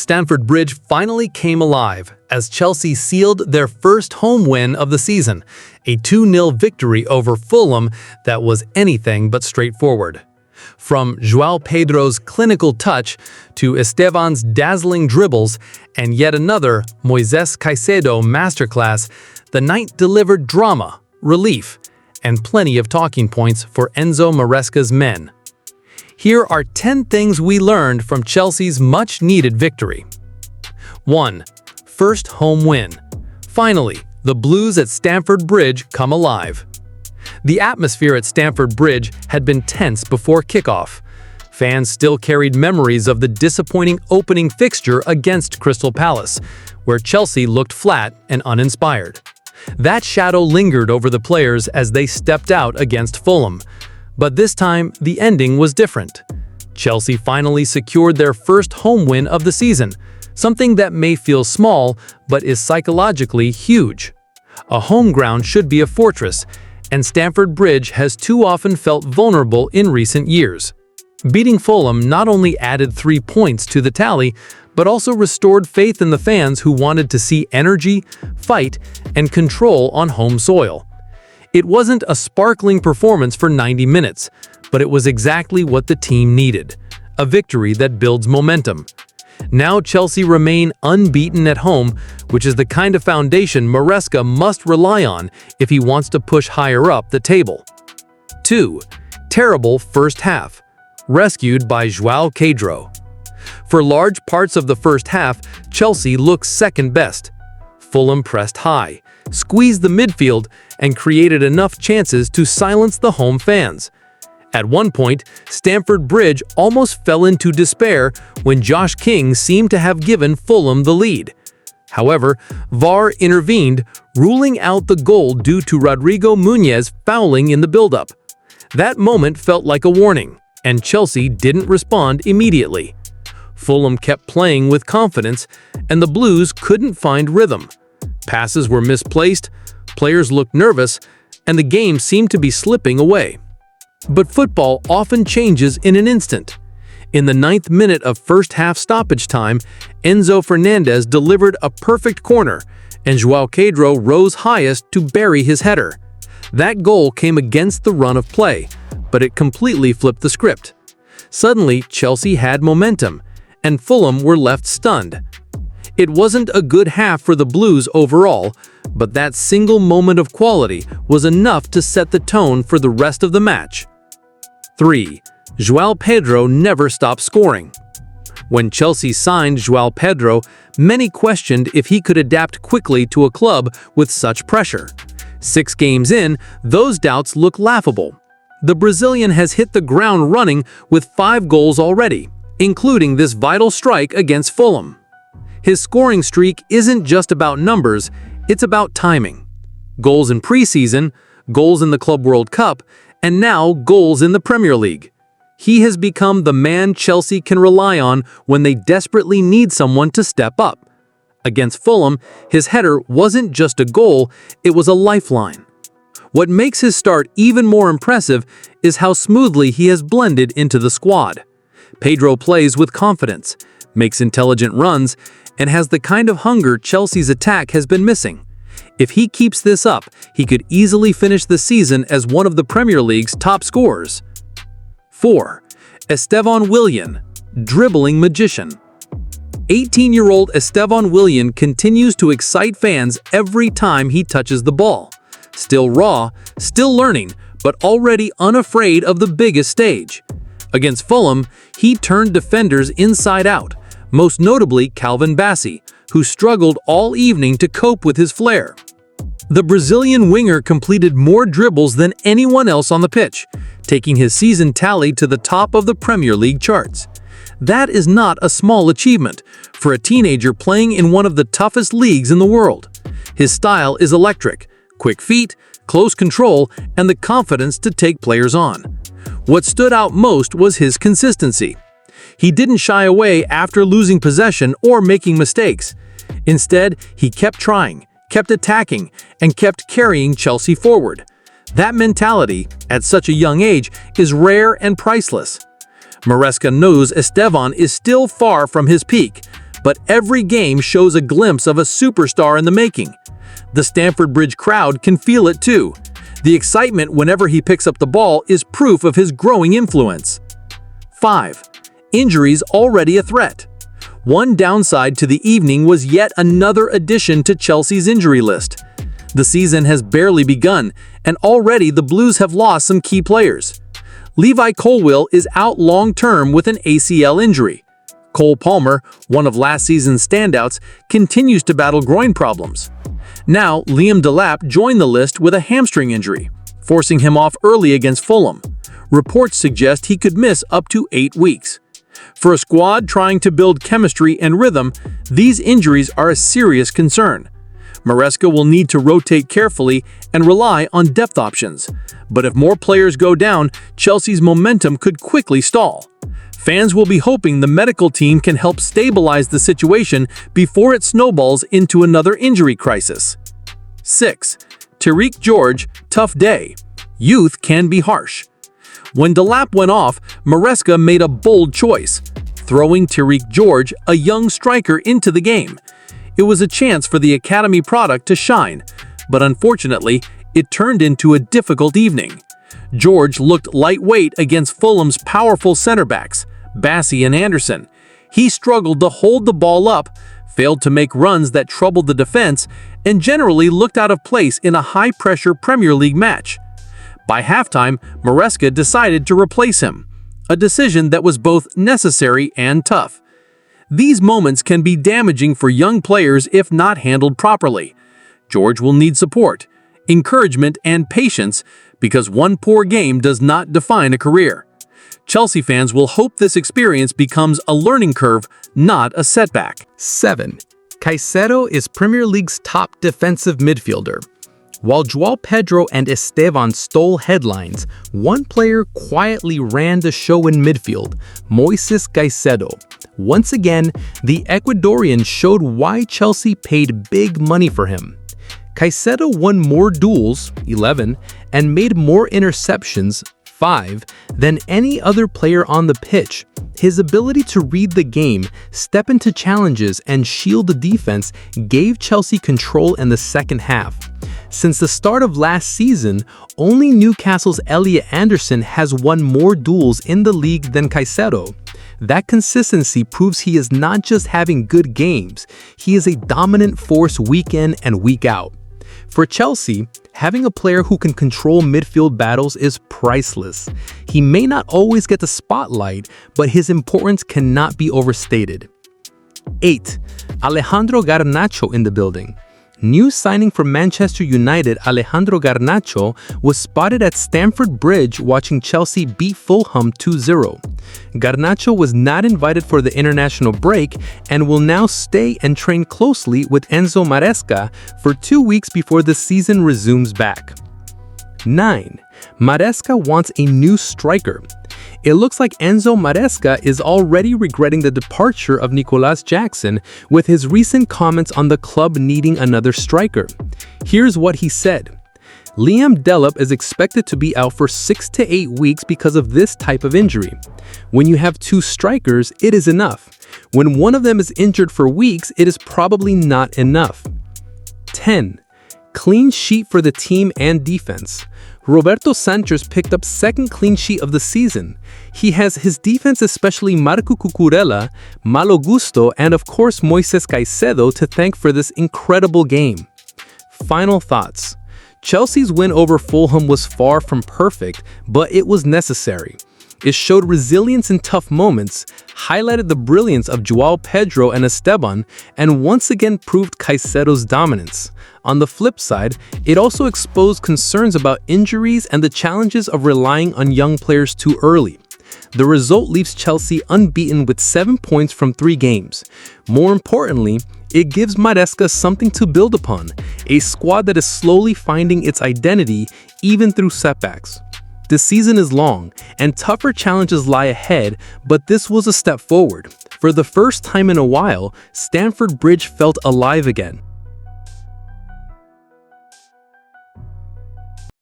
Stamford Bridge finally came alive as Chelsea sealed their first home win of the season, a 2-0 victory over Fulham that was anything but straightforward. From Joao Pedro's clinical touch to Estevão's dazzling dribbles and yet another Moises Caicedo masterclass, the night delivered drama, relief, and plenty of talking points for Enzo Maresca's men. Here are 10 things we learned from Chelsea's much-needed victory. 1. First home win. Finally, the Blues at Stamford Bridge come alive. The atmosphere at Stamford Bridge had been tense before kickoff. Fans still carried memories of the disappointing opening fixture against Crystal Palace, where Chelsea looked flat and uninspired. That shadow lingered over the players as they stepped out against Fulham. But this time, the ending was different. Chelsea finally secured their first home win of the season, something that may feel small but is psychologically huge. A home ground should be a fortress, and Stamford Bridge has too often felt vulnerable in recent years. Beating Fulham not only added 3 points to the tally, but also restored faith in the fans who wanted to see energy, fight, and control on home soil. It wasn't a sparkling performance for 90 minutes, but it was exactly what the team needed, a victory that builds momentum. Now Chelsea remain unbeaten at home, which is the kind of foundation Maresca must rely on if he wants to push higher up the table. 2. Terrible first half. Rescued by Joao Pedro. For large parts of the first half, Chelsea looked second best. Fulham pressed high, squeezed the midfield, and created enough chances to silence the home fans. At one point, Stamford Bridge almost fell into despair when Josh King seemed to have given Fulham the lead. However, VAR intervened, ruling out the goal due to Rodrigo Muniz fouling in the build-up. That moment felt like a warning, and Chelsea didn't respond immediately. Fulham kept playing with confidence, and the Blues couldn't find rhythm. Passes were misplaced, players looked nervous, and the game seemed to be slipping away. But football often changes in an instant. In the 9th minute of first-half stoppage time, Enzo Fernandez delivered a perfect corner, and Joao Pedro rose highest to bury his header. That goal came against the run of play, but it completely flipped the script. Suddenly, Chelsea had momentum, and Fulham were left stunned. It wasn't a good half for the Blues overall, but that single moment of quality was enough to set the tone for the rest of the match. 3. Joao Pedro never stopped scoring. When Chelsea signed Joao Pedro, many questioned if he could adapt quickly to a club with such pressure. 6 games in, those doubts look laughable. The Brazilian has hit the ground running with 5 goals already, including this vital strike against Fulham. His scoring streak isn't just about numbers, it's about timing. Goals in preseason, goals in the Club World Cup, and now goals in the Premier League. He has become the man Chelsea can rely on when they desperately need someone to step up. Against Fulham, his header wasn't just a goal, it was a lifeline. What makes his start even more impressive is how smoothly he has blended into the squad. Pedro plays with confidence, makes intelligent runs, and has the kind of hunger Chelsea's attack has been missing. If he keeps this up, he could easily finish the season as one of the Premier League's top scorers. 4. Estevao Willian, dribbling magician. 18-year-old Estevao Willian continues to excite fans every time he touches the ball. Still raw, still learning, but already unafraid of the biggest stage. Against Fulham, he turned defenders inside out, most notably Calvin Bassey, who struggled all evening to cope with his flair. The Brazilian winger completed more dribbles than anyone else on the pitch, taking his season tally to the top of the Premier League charts. That is not a small achievement for a teenager playing in one of the toughest leagues in the world. His style is electric, quick feet, close control, and the confidence to take players on. What stood out most was his consistency. He didn't shy away after losing possession or making mistakes. Instead, he kept trying, kept attacking, and kept carrying Chelsea forward. That mentality, at such a young age, is rare and priceless. Maresca knows Estevão is still far from his peak, but every game shows a glimpse of a superstar in the making. The Stamford Bridge crowd can feel it too. The excitement whenever he picks up the ball is proof of his growing influence. 5. Injuries already a threat. One downside to the evening was yet another addition to Chelsea's injury list. The season has barely begun, and already the Blues have lost some key players. Levi Colwill is out long-term with an ACL injury. Cole Palmer, one of last season's standouts, continues to battle groin problems. Now, Liam Delap joined the list with a hamstring injury, forcing him off early against Fulham. Reports suggest he could miss up to 8 weeks. For a squad trying to build chemistry and rhythm, these injuries are a serious concern. Maresca will need to rotate carefully and rely on depth options. But if more players go down, Chelsea's momentum could quickly stall. Fans will be hoping the medical team can help stabilize the situation before it snowballs into another injury crisis. 6. Tariq George, tough day. Youth can be harsh. When Delap went off, Maresca made a bold choice, throwing Tariq George, a young striker, into the game. It was a chance for the academy product to shine, but unfortunately, it turned into a difficult evening. George looked lightweight against Fulham's powerful center-backs, Bassey and Anderson. He struggled to hold the ball up, failed to make runs that troubled the defense, and generally looked out of place in a high-pressure Premier League match. By halftime, Maresca decided to replace him, a decision that was both necessary and tough. These moments can be damaging for young players if not handled properly. George will need support, encouragement, and patience because one poor game does not define a career. Chelsea fans will hope this experience becomes a learning curve, not a setback. 7. Caicedo is Premier League's top defensive midfielder. While Joao Pedro and Estevão stole headlines, one player quietly ran the show in midfield, Moises Caicedo. Once again, the Ecuadorian showed why Chelsea paid big money for him. Caicedo won more duels, 11, and made more interceptions, 5, than any other player on the pitch. His ability to read the game, step into challenges, and shield the defense gave Chelsea control in the second half. Since the start of last season, only Newcastle's Elliot Anderson has won more duels in the league than Caicedo. That consistency proves he is not just having good games, he is a dominant force week in and week out. For Chelsea, having a player who can control midfield battles is priceless. He may not always get the spotlight, but his importance cannot be overstated. 8. Alejandro Garnacho in the building. New signing for Manchester United Alejandro Garnacho was spotted at Stamford Bridge watching Chelsea beat Fulham 2-0. Garnacho was not invited for the international break and will now stay and train closely with Enzo Maresca for 2 weeks before the season resumes back. 9. Maresca wants a new striker. It looks like Enzo Maresca is already regretting the departure of Nicolas Jackson with his recent comments on the club needing another striker. Here's what he said. Liam Delap is expected to be out for 6 to 8 weeks because of this type of injury. When you have 2 strikers, it is enough. When one of them is injured for weeks, it is probably not enough. 10. Clean sheet for the team and defense. Roberto Sanchez picked up second clean sheet of the season. He has his defense, especially Marco Cucurella, Malo Gusto, and of course Moises Caicedo to thank for this incredible game. Final thoughts. Chelsea's win over Fulham was far from perfect, but it was necessary. It showed resilience in tough moments, highlighted the brilliance of Joao Pedro and Estevão, and once again proved Caicedo's dominance. On the flip side, it also exposed concerns about injuries and the challenges of relying on young players too early. The result leaves Chelsea unbeaten with 7 points from 3 games. More importantly, it gives Maresca something to build upon, a squad that is slowly finding its identity even through setbacks. The season is long, and tougher challenges lie ahead, but this was a step forward. For the first time in a while, Stamford Bridge felt alive again.